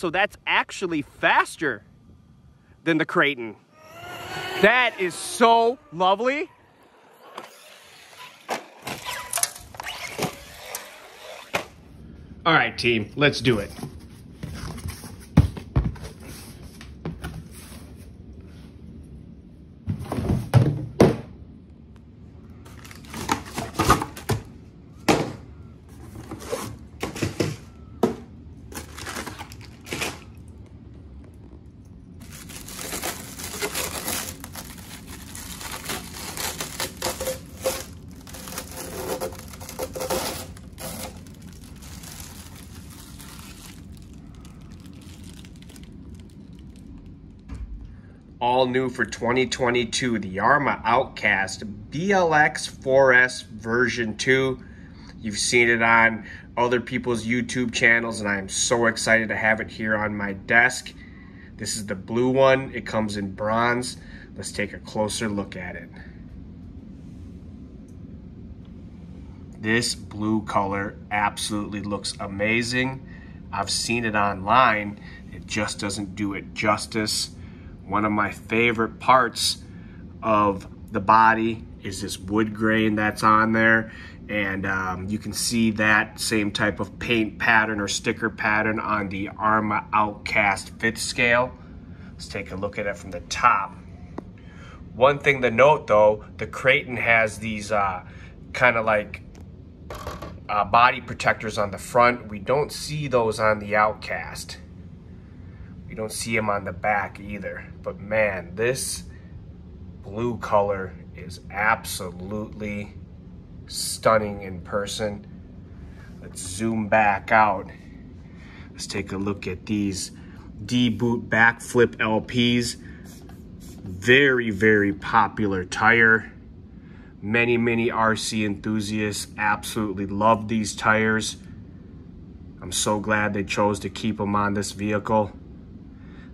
so that's actually faster than the Creighton. That is so lovely. All right, team, let's do it. All new for 2022, the Arrma Outcast BLX-4s version 2. You've seen it on other people's YouTube channels, and I am so excited to have it here on my desk. This is the blue one. It comes in bronze. Let's take a closer look at it. This blue color absolutely looks amazing. I've seen it online. It just doesn't do it justice. One of my favorite parts of the body is this wood grain that's on there. And you can see that same type of paint pattern or sticker pattern on the Arrma Outcast 5th scale. Let's take a look at it from the top. One thing to note though, the Creighton has these kind of like body protectors on the front. We don't see those on the Outcast. You don't see them on the back either. But man, this blue color is absolutely stunning in person. Let's zoom back out. Let's take a look at these D-boot backflip LPs. Very, very popular tire. Many RC enthusiasts absolutely love these tires. I'm so glad they chose to keep them on this vehicle.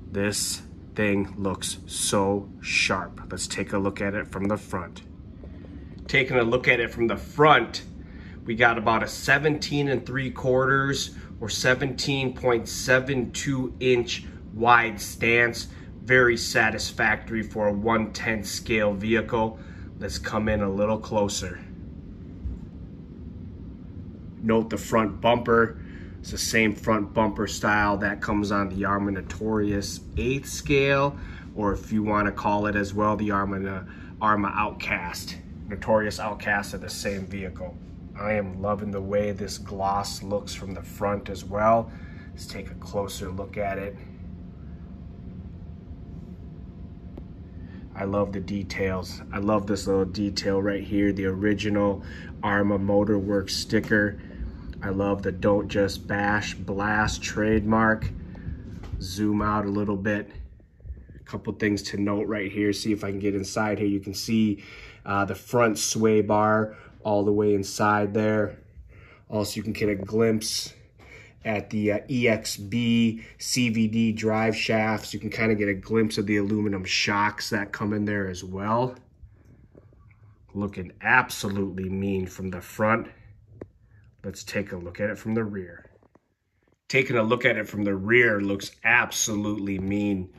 This thing looks so sharp. Let's take a look at it from the front. Taking a look at it from the front, we got about a 17 3/4 or 17.72 inch wide stance. Very satisfactory for a 1/10 scale vehicle. Let's come in a little closer. Note the front bumper. It's the same front bumper style that comes on the Arrma Notorious 8th scale, or if you want to call it as well, the Arrma Outcast. Notorious Outcast of the same vehicle. I am loving the way this gloss looks from the front as well. Let's take a closer look at it. I love the details. I love this little detail right here, the original Arrma Motorworks sticker. I love the "Don't Just Bash, Blast" trademark. Zoom out a little bit. A couple things to note right here. See if I can get inside here. You can see the front sway bar all the way inside there. Also, you can get a glimpse at the EXB CVD drive shafts. You can kind of get a glimpse of the aluminum shocks that come in there as well. Looking absolutely mean from the front. Let's take a look at it from the rear. Taking a look at it from the rear looks absolutely mean.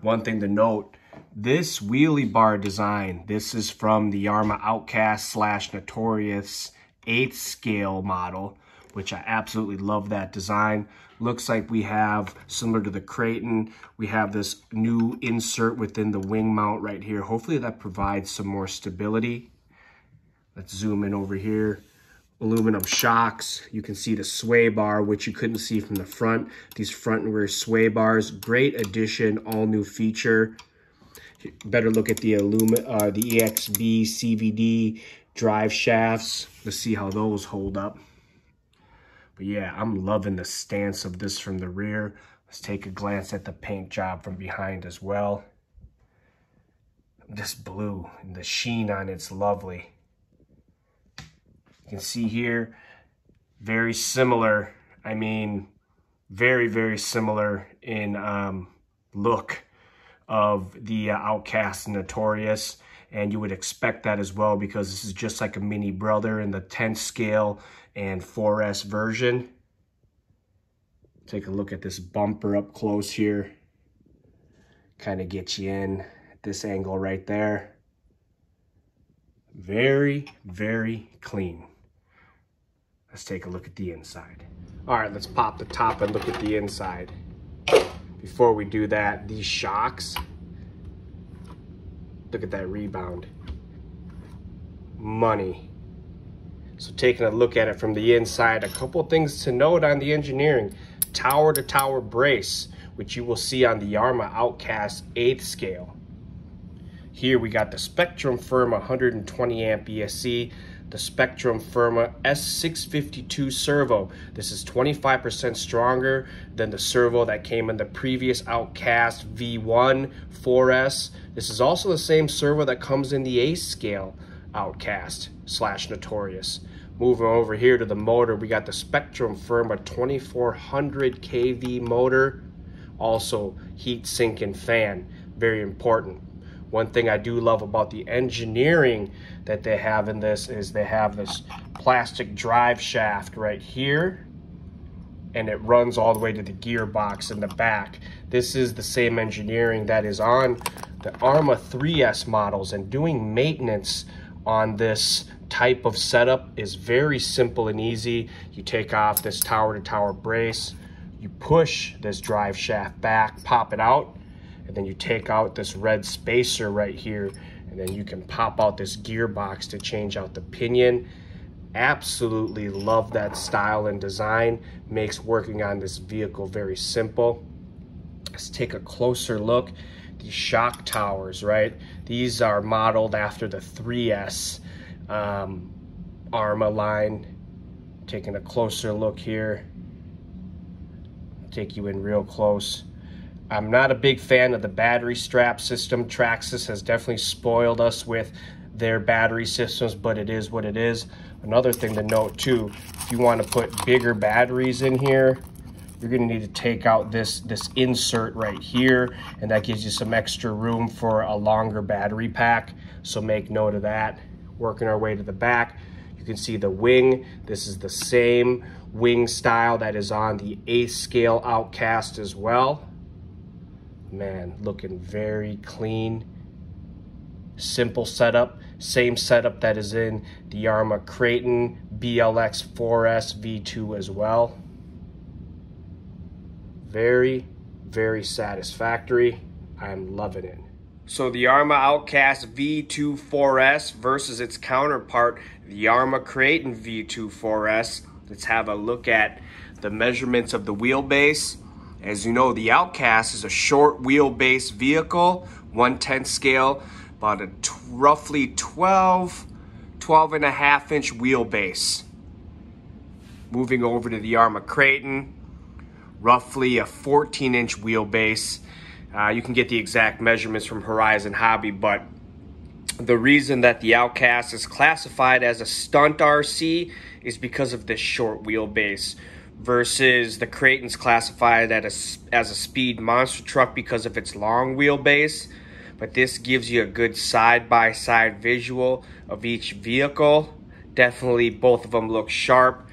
One thing to note, this wheelie bar design, this is from the Arrma Outcast / Notorious 8th scale model, which I absolutely love that design. Looks like we have, similar to the Creighton, we have this new insert within the wing mount right here. Hopefully that provides some more stability. Let's zoom in over here. Aluminum shocks. You can see the sway bar, which you couldn't see from the front. These front and rear sway bars, great addition, all new feature. Better look at the EXB CVD drive shafts. Let's see how those hold up. But yeah, I'm loving the stance of this from the rear. Let's take a glance at the paint job from behind as well. This blue and the sheen on it's lovely. You can see here, very similar. I mean, very similar in look of the Outcast Notorious. And you would expect that as well, because this is just like a mini brother in the 10th scale and 4S version. Take a look at this bumper up close here. Kind of get you in at this angle right there. Very, very clean. Let's take a look at the inside. All right, let's pop the top and look at the inside. Before we do that, these shocks, look at that rebound. Money. So taking a look at it from the inside, a couple things to note on the engineering. Tower to tower brace, which you will see on the Arrma Outcast 8th scale. Here we got the Spectrum Firma 120 amp ESC, the Spectrum Firma S652 servo. This is 25% stronger than the servo that came in the previous Outcast V2-4s. This is also the same servo that comes in the 8th scale Outcast / Notorious. Moving over here to the motor, we got the Spectrum Firma 2400 kV motor, also heat sink and fan, very important. One thing I do love about the engineering that they have in this is they have this plastic drive shaft right here, and it runs all the way to the gearbox in the back. This is the same engineering that is on the Arrma 3S models, and doing maintenance on this type of setup is very simple and easy. You take off this tower to tower brace, you push this drive shaft back, pop it out, and then you take out this red spacer right here, and then you can pop out this gearbox to change out the pinion. Absolutely love that style and design. Makes working on this vehicle very simple. Let's take a closer look. These shock towers, right? These are modeled after the 3S Arrma line. Taking a closer look here. Take you in real close. I'm not a big fan of the battery strap system. Traxxas has definitely spoiled us with their battery systems, but it is what it is. Another thing to note too, if you want to put bigger batteries in here, you're going to need to take out this insert right here, and that gives you some extra room for a longer battery pack. So make note of that. Working our way to the back, you can see the wing. This is the same wing style that is on the 8th scale Outcast as well. Man, looking very clean. Simple setup. Same setup that is in the Arrma Creighton BLX-4s-V2 as well. Very, very satisfactory. I'm loving it. So the Arrma Outcast V2-4s versus its counterpart, the Arrma Creighton V2-4s. Let's have a look at the measurements of the wheelbase. As you know, the Outcast is a short wheelbase vehicle, 1/10 scale, about a roughly 12.5 inch wheelbase. Moving over to the Arrma Creighton, roughly a 14 inch wheelbase. You can get the exact measurements from Horizon Hobby, but the reason that the Outcast is classified as a stunt RC is because of this short wheelbase, versus the Creighton's classified as a speed monster truck because of its long wheelbase. But this gives you a good side-by-side visual of each vehicle. Definitely both of them look sharp.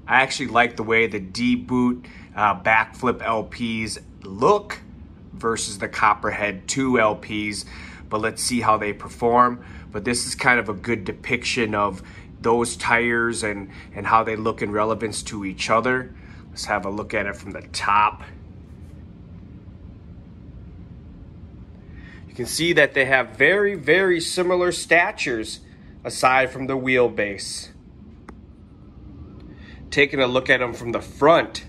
I actually like the way the D-boot backflip LPs look versus the Copperhead 2 LPs, but let's see how they perform. But this is kind of a good depiction of those tires and how they look in relevance to each other. Let's have a look at it from the top. You can see that they have very, very similar statures aside from the wheelbase. Taking a look at them from the front,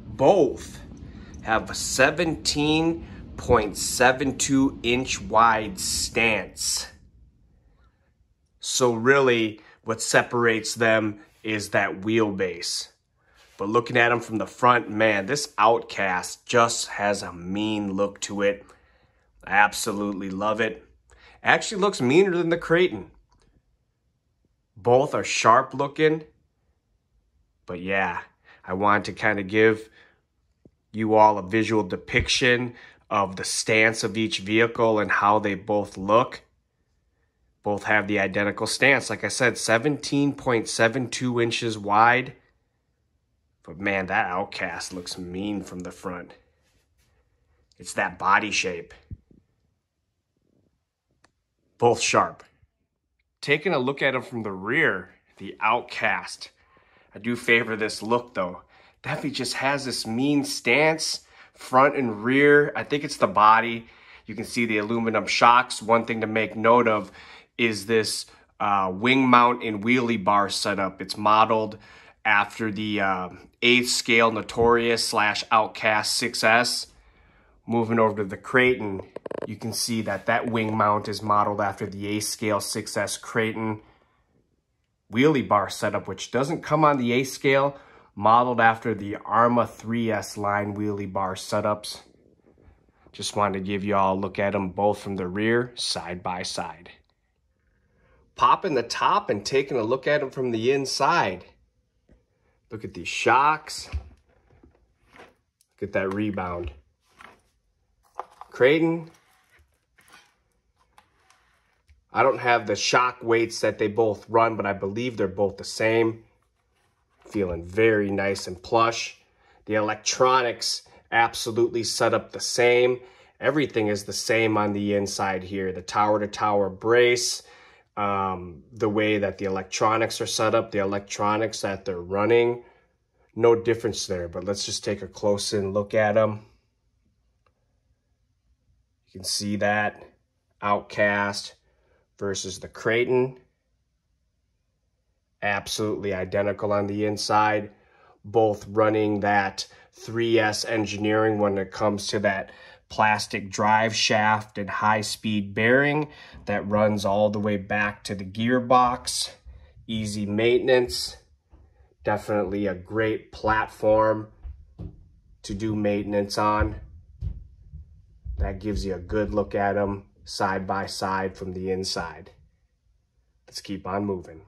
both have a 17.72 inch wide stance. So really what separates them is that wheelbase. But looking at them from the front, man, this Outcast just has a mean look to it. I absolutely love it. Actually looks meaner than the Creighton. Both are sharp looking. But yeah, I wanted to kind of give you all a visual depiction of the stance of each vehicle and how they both look. Both have the identical stance. Like I said, 17.72 inches wide But man, that Outcast looks mean from the front. It's that body shape. Both sharp. Taking a look at them from the rear, the Outcast. I do favor this look though. Definitely just has this mean stance, front and rear. I think it's the body. You can see the aluminum shocks. One thing to make note of is this wing mount and wheelie bar setup. It's modeled after the 8th scale Notorious / Outcast 6S. Moving over to the Creighton, you can see that that wing mount is modeled after the 8th scale 6S Creighton wheelie bar setup, which doesn't come on the 8th scale, modeled after the Arrma 3S line wheelie bar setups. Just wanted to give you all a look at them both from the rear, side by side. Popping the top and taking a look at them from the inside. Look at these shocks. Look at that rebound. Creighton. I don't have the shock weights that they both run, but I believe they're both the same. Feeling very nice and plush. The electronics absolutely set up the same. Everything is the same on the inside here. The tower-to-tower brace, the way that the electronics are set up, the electronics that they're running, no difference there. But let's just take a close-in look at them. You can see that Outcast versus the Creighton. Absolutely identical on the inside. Both running that 3S engineering when it comes to that plastic drive shaft and high-speed bearing that runs all the way back to the gearbox. Easy maintenance. Definitely a great platform to do maintenance on. That gives you a good look at them side by side from the inside. Let's keep on moving.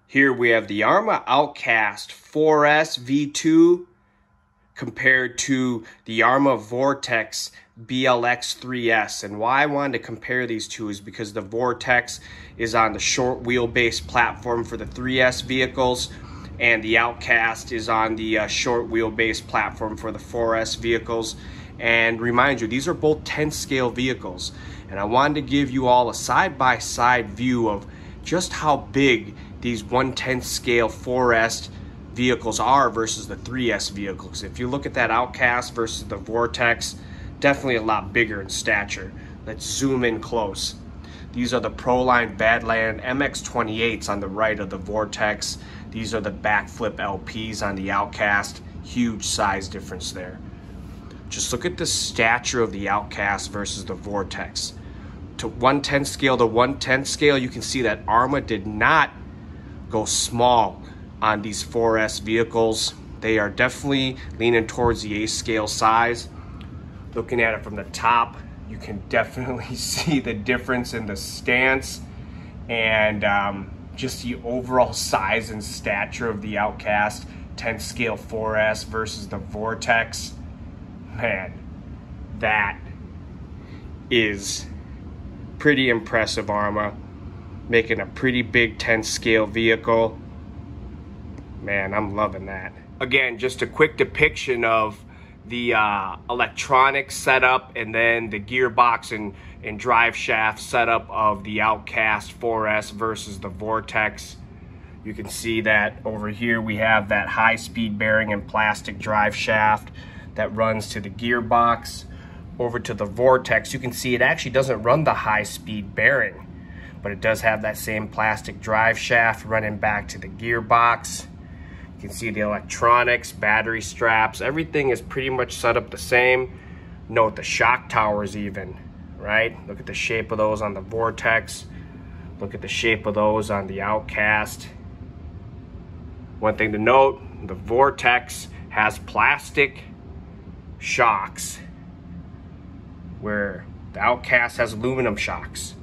Here we have the Arrma Outcast 4s-V2 compared to the Arrma Vortex BLX-3s. And why I wanted to compare these two is because the Vortex is on the short wheelbase platform for the 3S vehicles, and the Outcast is on the short wheelbase platform for the 4S vehicles. And remind you, these are both 10 scale vehicles. And I wanted to give you all a side-by-side view of just how big these 1/10 scale 4S vehicles are versus the 3S vehicles. If you look at that Outcast versus the Vortex, definitely a lot bigger in stature. Let's zoom in close. These are the Proline Badland MX-28s on the right of the Vortex. These are the backflip LPs on the Outcast. Huge size difference there. Just look at the stature of the Outcast versus the Vortex. To 1/10 scale to 1/10 scale, you can see that Arrma did not go small on these 4S vehicles. They are definitely leaning towards the 8th scale size. Looking at it from the top, you can definitely see the difference in the stance and just the overall size and stature of the Outcast 10 scale 4S versus the Vortex. Man, that is pretty impressive. Arrma making a pretty big 10 scale vehicle. Man, I'm loving that. Again, just a quick depiction of the electronic setup and then the gearbox and drive shaft setup of the Outcast 4S versus the Vortex. You can see that over here we have that high-speed bearing and plastic drive shaft that runs to the gearbox. Over to the Vortex, you can see it actually doesn't run the high-speed bearing, but it does have that same plastic drive shaft running back to the gearbox. You can see the electronics, battery straps, everything is pretty much set up the same. Note the shock towers even, right? Look at the shape of those on the Vortex. Look at the shape of those on the Outcast. One thing to note, the Vortex has plastic shocks where the Outcast has aluminum shocks.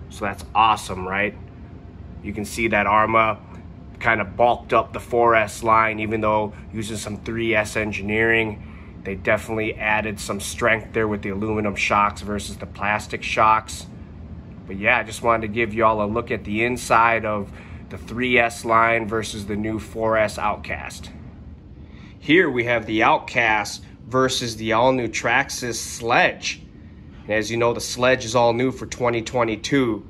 So that's awesome, right? You can see that Arrma kind of bulked up the 4S line, even though using some 3S engineering, they definitely added some strength there with the aluminum shocks versus the plastic shocks. But yeah, I just wanted to give you all a look at the inside of the 3S line versus the new 4S Outcast. Here we have the Outcast versus the all-new Traxxas Sledge. And as you know, the Sledge is all new for 2022,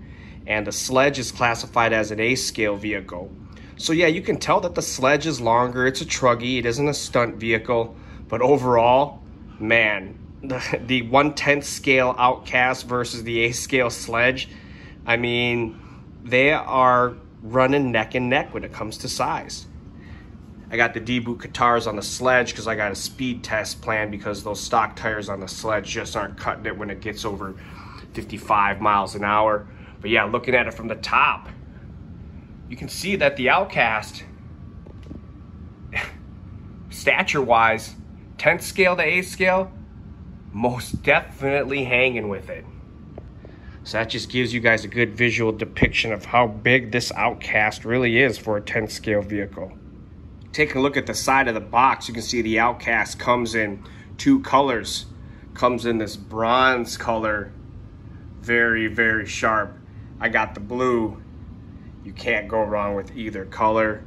and the Sledge is classified as an A-scale vehicle. So yeah, you can tell that the Sledge is longer. It's a truggy. It isn't a stunt vehicle. But overall, man, the 1/10 scale Outcast versus the A-scale Sledge, I mean, they are running neck and neck when it comes to size. I got the D-boot guitars on the Sledge because I got a speed test planned, because those stock tires on the Sledge just aren't cutting it when it gets over 55 miles an hour. But yeah, looking at it from the top, you can see that the Outcast, stature-wise, 10th scale to 8th scale, most definitely hanging with it. So that just gives you guys a good visual depiction of how big this Outcast really is for a 10th scale vehicle. Take a look at the side of the box. You can see the Outcast comes in 2 colors. Comes in this bronze color, very, very sharp. I got the blue. You can't go wrong with either color.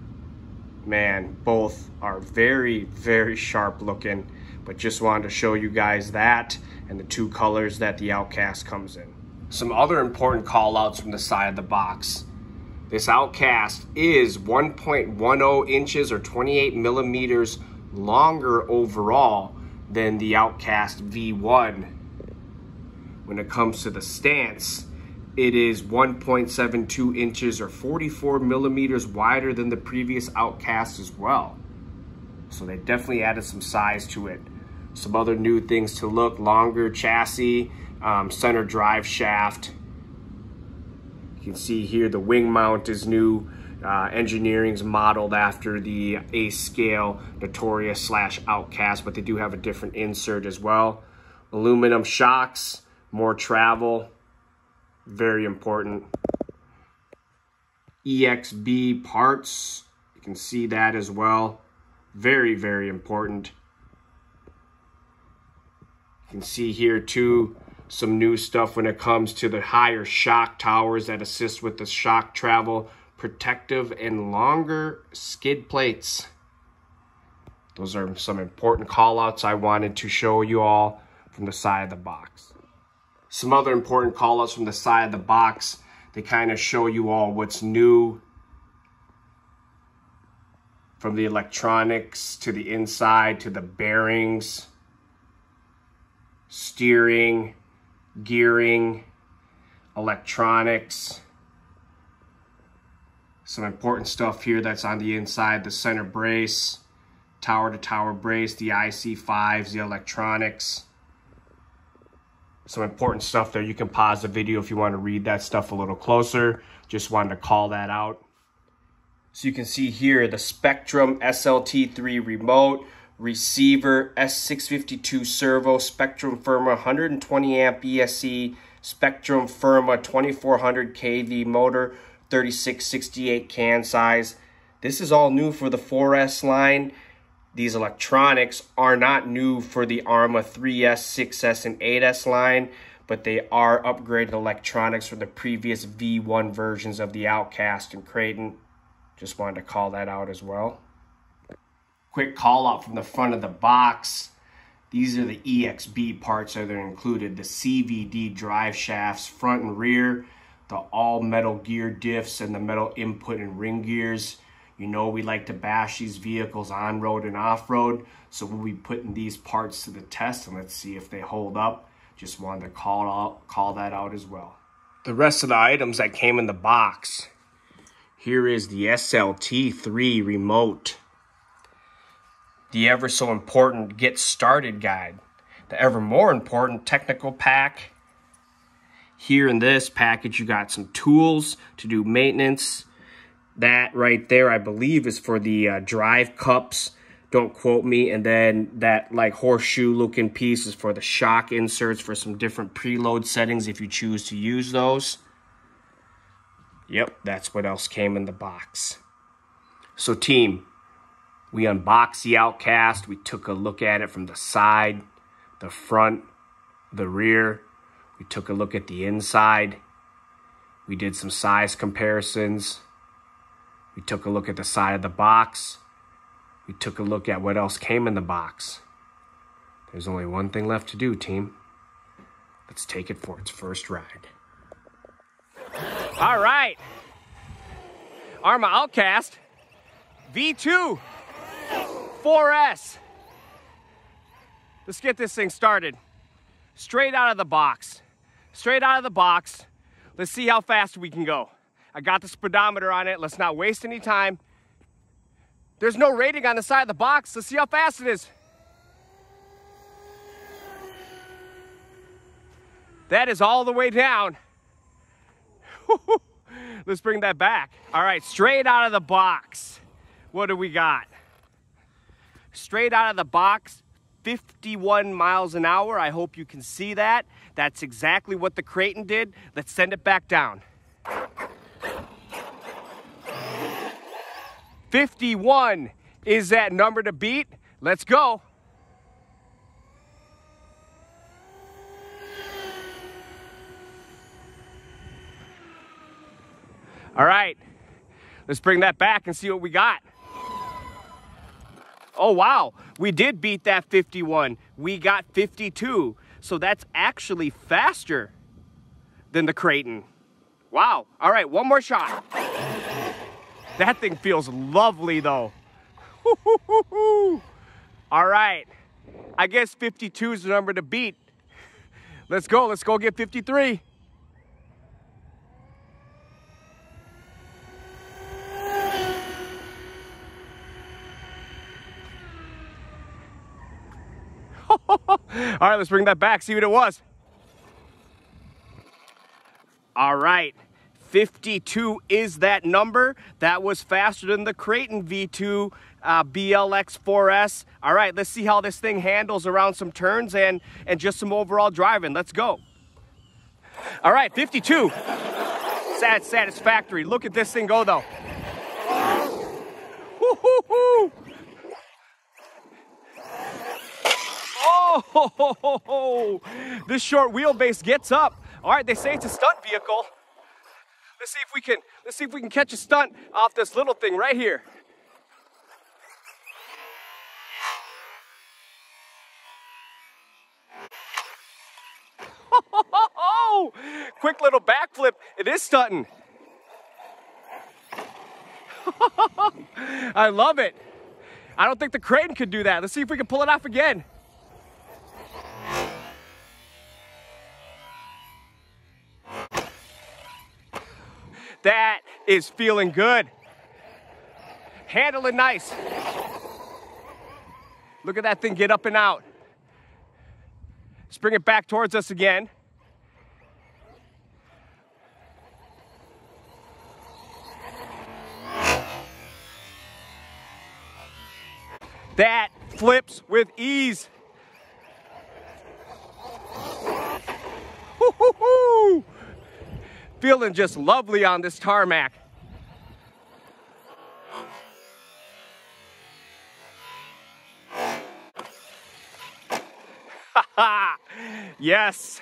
Man, both are very, very sharp looking, but just wanted to show you guys that and the 2 colors that the Outcast comes in. Some other important call outs from the side of the box. This Outcast is 1.10 inches or 28 millimeters longer overall than the Outcast V1. When it comes to the stance, it is 1.72 inches or 44 millimeters wider than the previous Outcast as well. So they definitely added some size to it. Some other new things to look: longer chassis, center drive shaft. You can see here the wing mount is new. Engineering's modeled after the A-scale Notorious / Outcast, but they do have a different insert as well. Aluminum shocks, more travel, very important. EXB parts, you can see that as well. Very, very important. You can see here too some new stuff when it comes to the higher shock towers that assist with the shock travel, protective and longer skid plates. Those are some important call outs I wanted to show you all from the side of the box. Some other important call outs from the side of the box, they kind of show you all what's new, from the electronics to the inside to the bearings, steering, gearing, electronics. Some important stuff here that's on the inside: the center brace, tower to tower brace, the IC5s, the electronics. Some important stuff there. You can pause the video if you want to read that stuff a little closer. Just wanted to call that out. So you can see here the Spectrum SLT3 remote, receiver, S652 servo, Spectrum Firma 120 amp ESC, Spectrum Firma 2400 kV motor, 3668 can size. This is all new for the 4S line. These electronics are not new for the Arrma 3S, 6S, and 8S line, but they are upgraded electronics from the previous V1 versions of the Outcast and Creighton. Just wanted to call that out as well. Quick call out from the front of the box. These are the EXB parts that are included: the CVD drive shafts, front and rear, the all metal gear diffs, and the metal input and ring gears. You know we like to bash these vehicles on road and off road, so we'll be putting these parts to the test, and let's see if they hold up. Just wanted to call that out as well. The rest of the items that came in the box. Here is the SLT3 remote, the ever so important Get Started guide, the ever more important technical pack. Here in this package, you got some tools to do maintenance. That right there, I believe, is for the drive cups. Don't quote me. And then that like horseshoe looking piece is for the shock inserts for some different preload settings if you choose to use those. Yep, that's what else came in the box. So team, we unboxed the Outcast. We took a look at it from the side, the front, the rear. We took a look at the inside. We did some size comparisons. We took a look at the side of the box. We took a look at what else came in the box. There's only one thing left to do, team. Let's take it for its first ride. All right. Arrma Outcast V2-4s. Let's get this thing started. Straight out of the box. Straight out of the box. Let's see how fast we can go. I got the speedometer on it. Let's not waste any time. There's no rating on the side of the box. Let's see how fast it is. That is all the way down. Let's bring that back. All right, straight out of the box. What do we got? Straight out of the box, 51 miles an hour. I hope you can see that. That's exactly what the Creighton did. Let's send it back down. 51 is that number to beat. Let's go. All right, let's bring that back and see what we got. Oh, wow, we did beat that 51. We got 52, so that's actually faster than the Creighton. Wow, all right, one more shot. That thing feels lovely, though. All right, I guess 52 is the number to beat. Let's go get 53. All right, let's bring that back, see what it was. All right, 52 is that number. That was faster than the Creighton V2 BLX-4s. All right, let's see how this thing handles around some turns and just some overall driving. Let's go. All right, 52. Satisfactory. Look at this thing go, though. Woo-hoo-hoo. Oh, this short wheelbase gets up. All right, they say it's a stunt vehicle. Let's see if we can catch a stunt off this little thing right here. Oh, quick little backflip. It is stunting. I love it. I don't think the Creighton could do that. Let's see if we can pull it off again. That is feeling good. Handling nice. Look at that thing get up and out. Let's bring it back towards us again. That flips with ease. Woo-hoo-hoo! Feeling just lovely on this tarmac. Yes,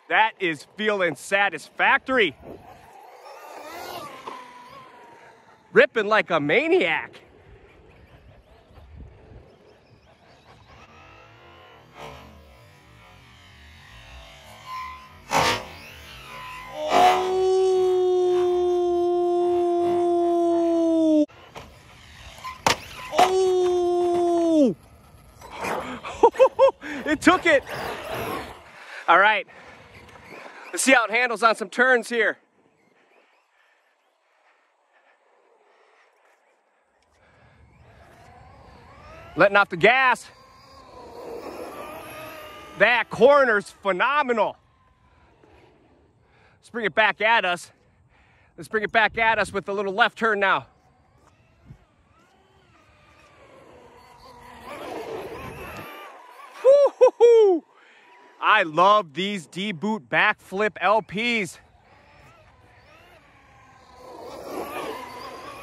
that is feeling satisfactory. Ripping like a maniac. It took it. All right, let's see how it handles on some turns here. Letting off the gas. That corner's phenomenal. Let's bring it back at us. Let's bring it back at us with a little left turn now. Woo-hoo-hoo! I love these D-boot backflip LPs.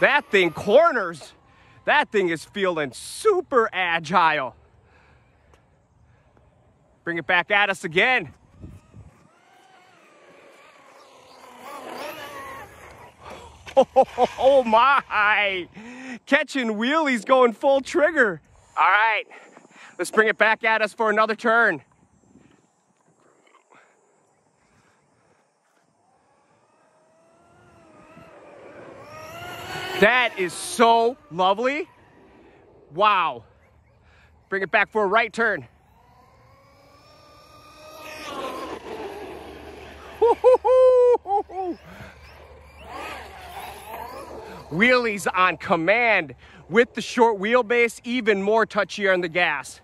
That thing corners. That thing is feeling super agile. Bring it back at us again. Oh my! catching wheelies going full trigger. All right, let's bring it back at us for another turn. That is so lovely. Wow. Bring it back for a right turn. Wheelies on command with the short wheelbase, even more touchier on the gas.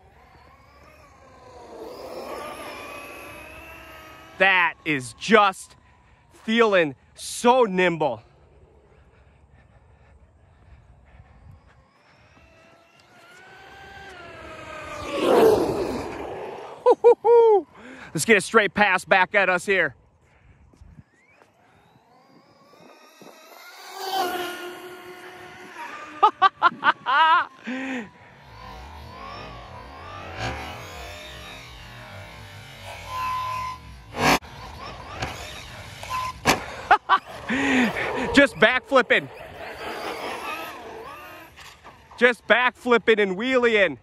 That is just feeling so nimble. Let's get a straight pass back at us here. Just backflipping. Just backflipping and wheeling.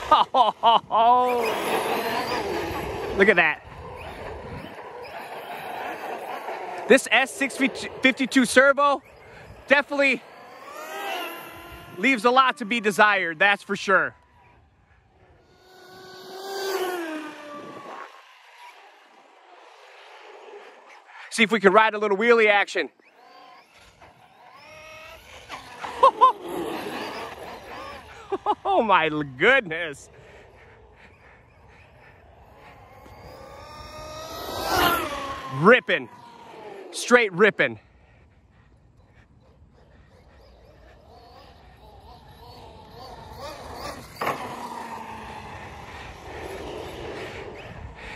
Oh, look at that. This S652 servo definitely leaves a lot to be desired, that's for sure. See if we can ride a little wheelie action. Oh my goodness. Ripping. Straight ripping.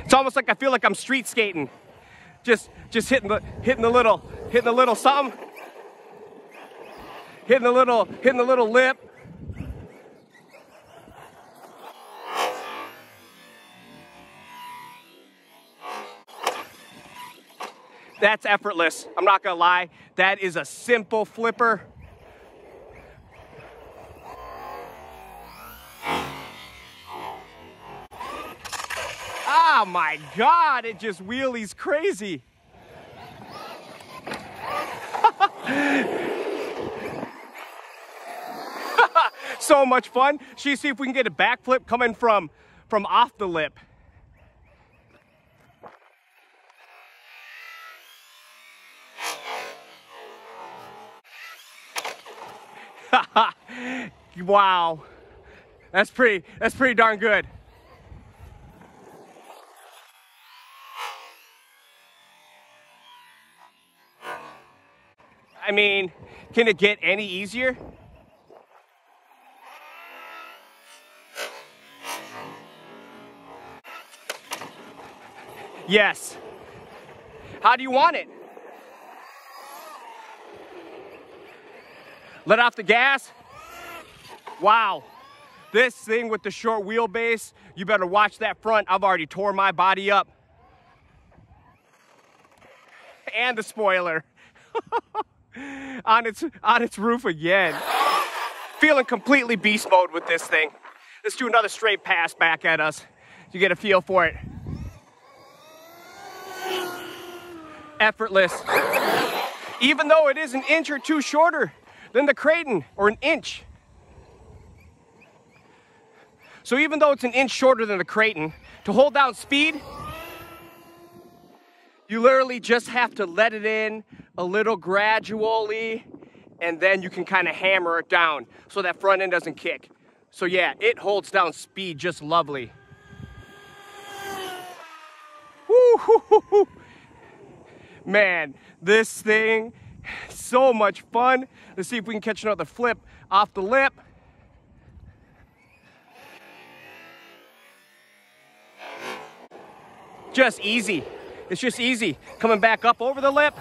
It's almost like I feel like I'm street skating. Just hitting the little something. Hitting the little lip. That's effortless. I'm not gonna lie. That is a simple flipper. Oh my God, it just wheelies crazy. So much fun. See if we can get a backflip coming from off the lip. Wow, that's pretty darn good. I mean, can it get any easier? Yes. How do you want it? Let off the gas. Wow. This thing with the short wheelbase, you better watch that front. I've already tore my body up. And the spoiler. on its roof again. Feeling completely beast mode with this thing. Let's do another straight pass back at us. You get a feel for it. Effortless. Even though it is an inch or two shorter than the Creighton, or an inch. So even though it's an inch shorter than the Creighton, to hold down speed, you literally just have to let it in a little gradually, and then you can kind of hammer it down so that front end doesn't kick. So yeah, it holds down speed just lovely. Woo-hoo-hoo-hoo. Man, this thing, so much fun. Let's see if we can catch another flip off the lip. Just easy. It's just easy. Coming back up over the lip.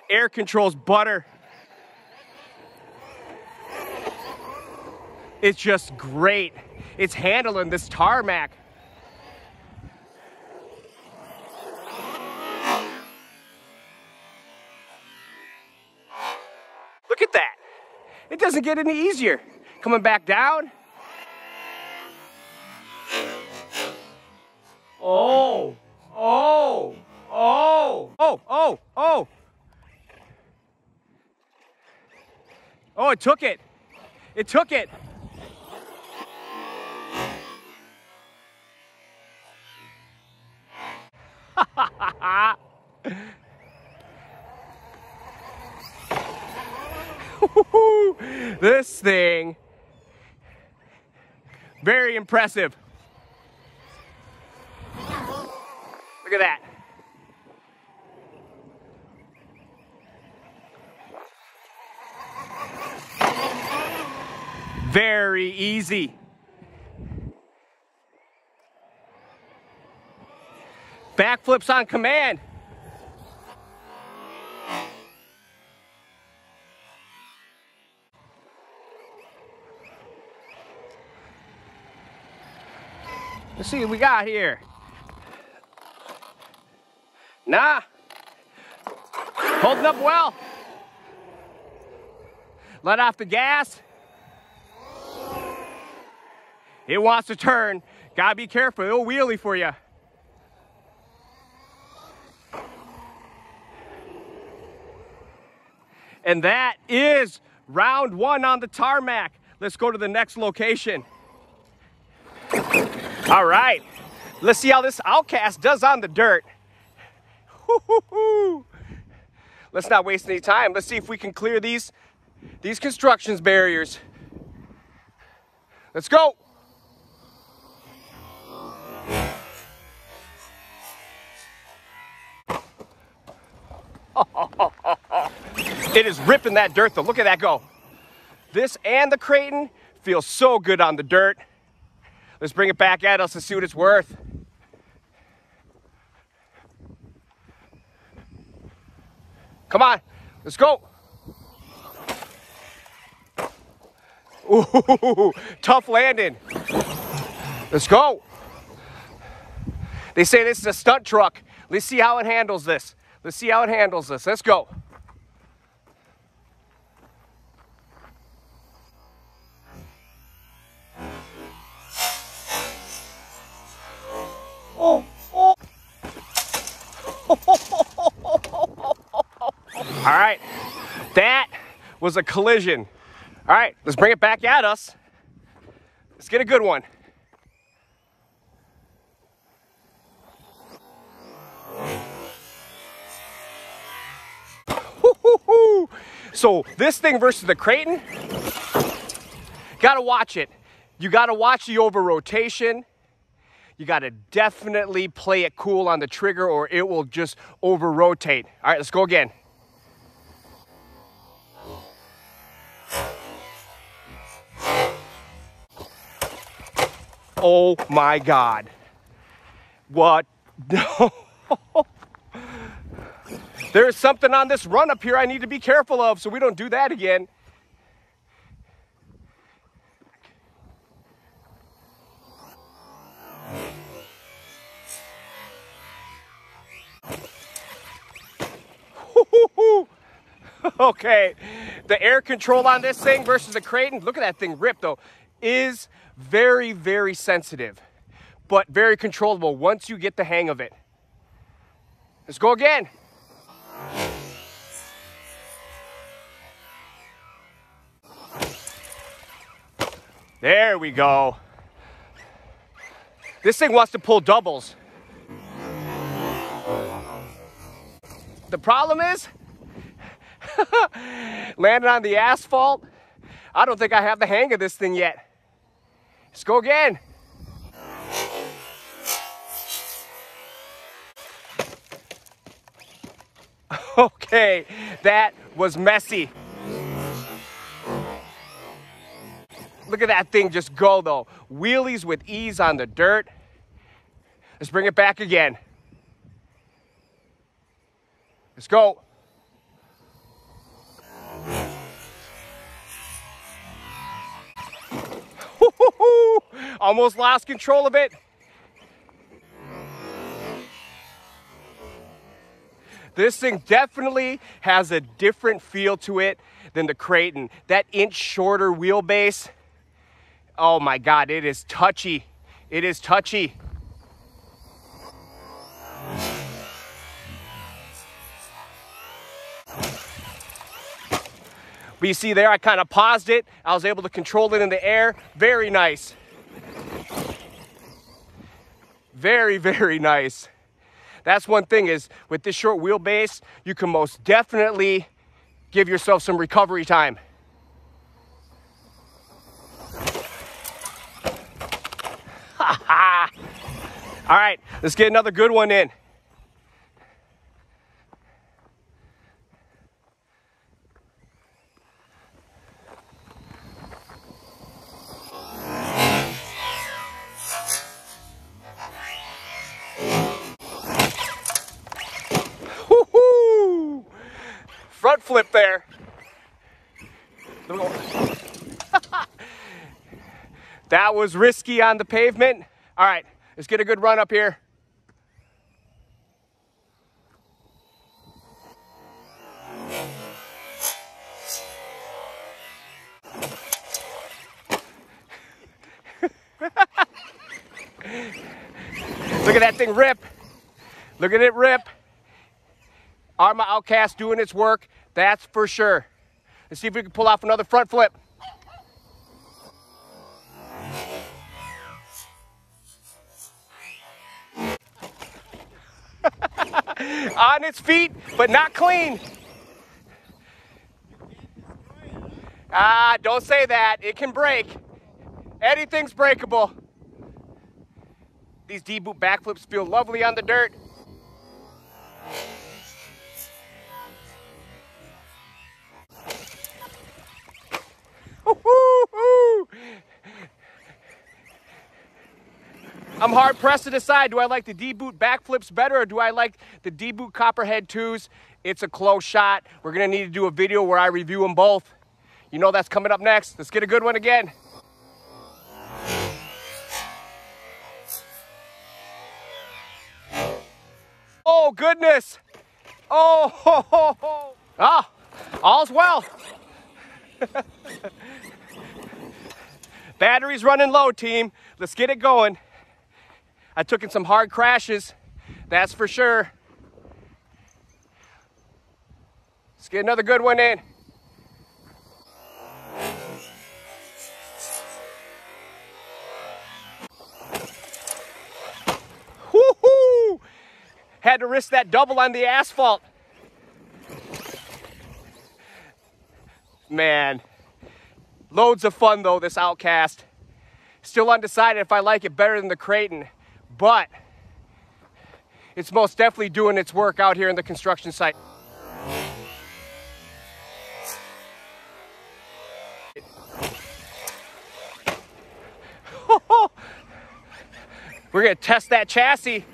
Air controls butter. It's just great. It's handling this tarmac. Look at that. It doesn't get any easier. Coming back down. Oh, oh, oh, oh, oh, oh. Oh, it took it. It took it. This thing, very impressive. Look at that. Very easy. Backflips on command. Let's see what we got here. Nah. Holding up well. Let off the gas. It wants to turn. Gotta be careful. It'll wheelie for you. And that is round one on the tarmac. Let's go to the next location. All right, let's see how this Outcast does on the dirt. Let's not waste any time. Let's see if we can clear these construction barriers. Let's go. It is ripping that dirt though. Look at that go. This and the Creighton feels so good on the dirt. Let's bring it back at us and see what it's worth. Come on, let's go. Ooh, tough landing. Let's go. They say this is a stunt truck. Let's see how it handles this. Let's see how it handles this. Let's go. Oh, oh. All right, that was a collision. All right, let's bring it back at us. Let's get a good one. So this thing versus the Creighton, gotta watch it. You gotta watch the over rotation. You gotta definitely play it cool on the trigger or it will just over rotate. All right, let's go again. Oh my God. What? No. There's something on this run up here I need to be careful of so we don't do that again. Okay, the air control on this thing versus the Creighton, look at that thing rip though, is very, very sensitive, but very controllable once you get the hang of it. Let's go again. There we go. This thing wants to pull doubles. The problem is, landing on the asphalt, I don't think I have the hang of this thing yet. Let's go again. Okay, that was messy. Look at that thing just go though. Wheelies with ease on the dirt. Let's bring it back again. Let's go. Almost lost control of it. This thing definitely has a different feel to it than the Creighton. That inch shorter wheelbase, oh my God, it is touchy. It is touchy. But you see there, I kind of paused it. I was able to control it in the air. Very nice. Very, very nice. That's one thing is with this short wheelbase, you can most definitely give yourself some recovery time. All right, let's get another good one in. Woo-hoo! Front flip there. That was risky on the pavement. All right, let's get a good run up here. Look at that thing rip. Look at it rip. Arrma Outcast doing its work, that's for sure. Let's see if we can pull off another front flip. On its feet, but not clean. Ah, don't say that. It can break. Anything's breakable. These D-boot backflips feel lovely on the dirt. I'm hard pressed to decide, do I like the D-boot backflips better or do I like the D-boot Copperhead 2s? It's a close shot. We're gonna need to do a video where I review them both. You know that's coming up next. Let's get a good one again. Oh goodness. Oh, ho, ho, ho. Ah, all's well. Battery's running low, team. Let's get it going. I took in some hard crashes, that's for sure. Let's get another good one in. Woo-hoo! Had to risk that double on the asphalt. Man, loads of fun though, this Outcast. Still undecided if I like it better than the Creighton, but it's most definitely doing its work out here in the construction site. We're gonna test that chassis.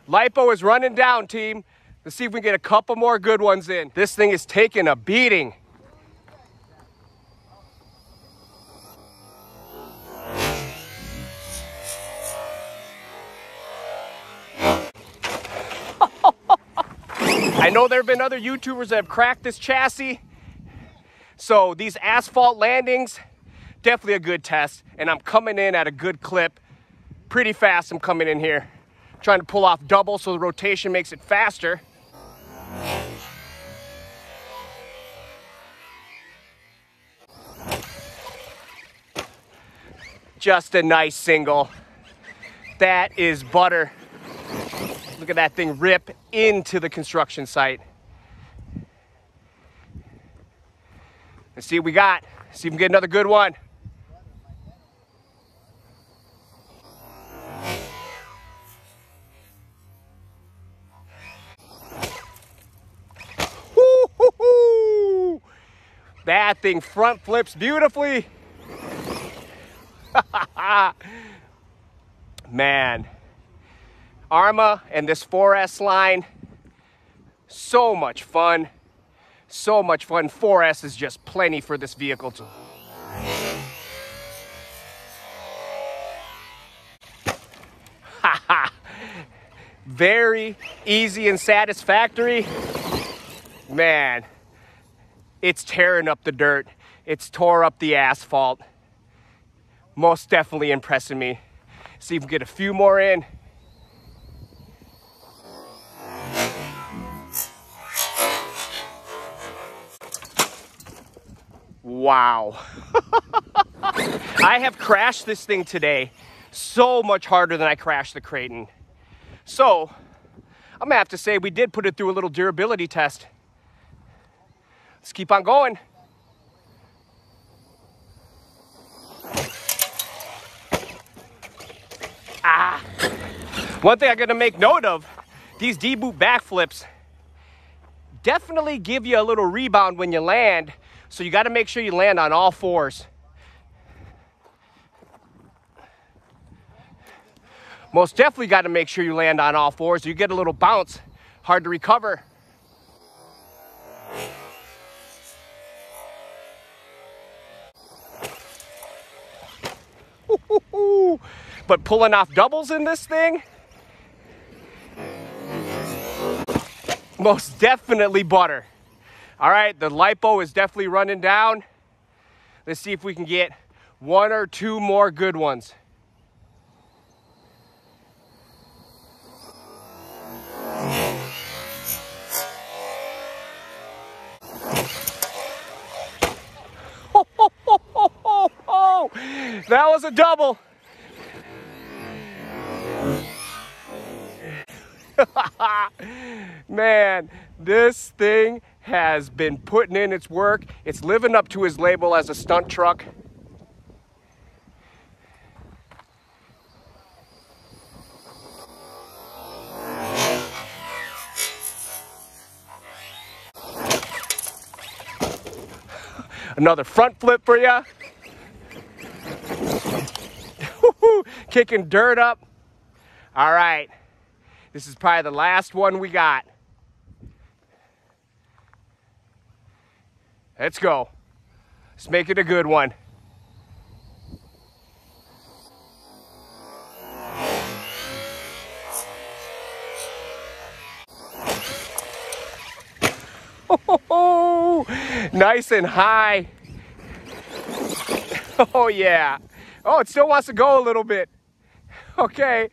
Lipo is running down, team. Let's see if we can get a couple more good ones in. This thing is taking a beating. I know there have been other YouTubers that have cracked this chassis. So these asphalt landings, definitely a good test. And I'm coming in at a good clip. Pretty fast I'm coming in here. Trying to pull off double so the rotation makes it faster. Just a nice single. That is butter. Look at that thing rip into the construction site. Let's see what we got. See if we can get another good one. Woo-hoo-hoo! That thing front flips beautifully. Man, Arrma and this 4S line, so much fun. So much fun. 4S is just plenty for this vehicle too. very easy and satisfactory. Man, it's tearing up the dirt. It's tore up the asphalt. Most definitely impressing me. See if we can get a few more in. Wow. I have crashed this thing today so much harder than I crashed the Creighton. So, I'm gonna have to say we did put it through a little durability test. Let's keep on going. One thing I gotta make note of, these D-boot backflips definitely give you a little rebound when you land, so you gotta make sure you land on all fours. Most definitely gotta make sure you land on all fours, or you get a little bounce, hard to recover. But pulling off doubles in this thing, most definitely butter. All right, the lipo is definitely running down. Let's see if we can get one or two more good ones. That was a double. Man, this thing has been putting in its work. It's living up to his label as a stunt truck. Another front flip for you. Kicking dirt up. All right. This is probably the last one we got. Let's go. Let's make it a good one. Oh, nice and high. Oh yeah. Oh, it still wants to go a little bit. Okay.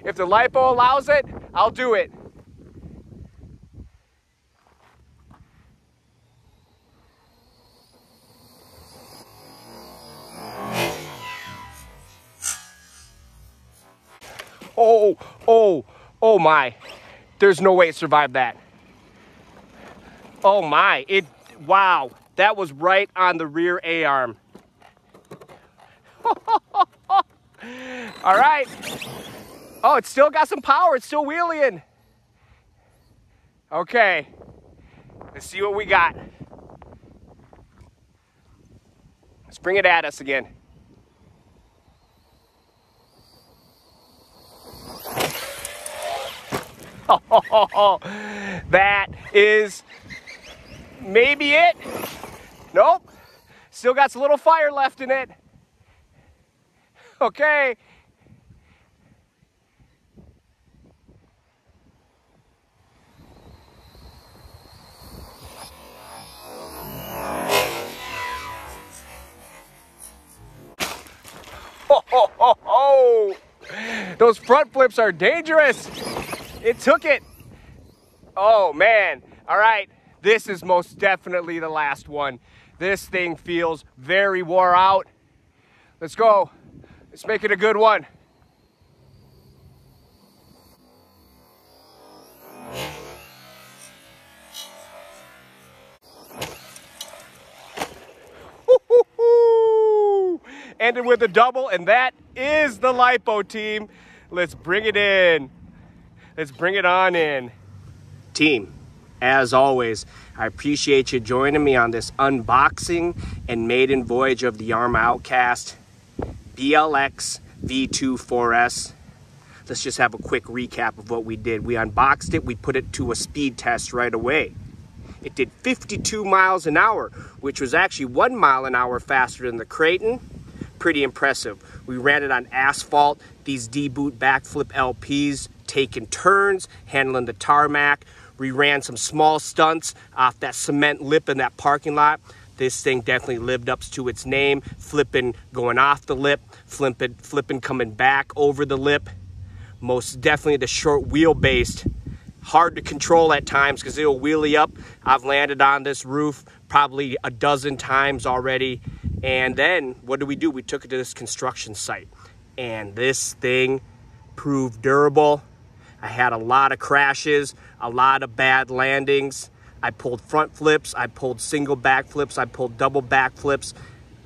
If the lipo allows it, I'll do it. Oh my. There's no way it survived that. Oh my, wow. That was right on the rear A-arm. All right. Oh, it's still got some power. It's still wheeling. Okay. Let's see what we got. Let's bring it at us again. Oh, that is maybe it. Nope. Still got some little fire left in it. Okay. Oh. Those front flips are dangerous. It took it. Oh man. All right. This is most definitely the last one. This thing feels very wore out. Let's go. Let's make it a good one. Ended with a double, and that is the lipo, team. Let's bring it in. Let's bring it on in. Team, as always, I appreciate you joining me on this unboxing and maiden voyage of the Arrma Outcast BLX-V2-4s. Let's just have a quick recap of what we did. We unboxed it, we put it to a speed test right away. It did 52 miles an hour, which was actually 1 mile an hour faster than the Creighton. Pretty impressive. We ran it on asphalt. These D-boot backflip LPs taking turns, handling the tarmac. We ran some small stunts off that cement lip in that parking lot. This thing definitely lived up to its name, flipping going off the lip, flipping coming back over the lip. Most definitely the short wheelbase, hard to control at times because it'll wheelie up. I've landed on this roof probably a dozen times already. And then what do? We took it to this construction site, and this thing proved durable. I had a lot of crashes, a lot of bad landings. I pulled front flips, I pulled single back flips, I pulled double back flips.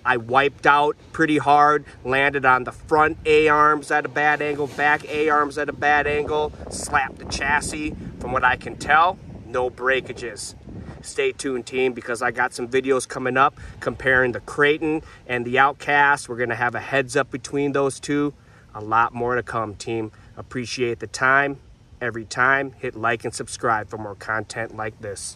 I wiped out pretty hard, landed on the front A-arms at a bad angle, back A-arms at a bad angle, slapped the chassis. From what I can tell, no breakages. Stay tuned, team, because I got some videos coming up comparing the Creighton and the Outcast. We're gonna have a heads up between those two. A lot more to come, team. Appreciate the time. Every time, hit like and subscribe for more content like this.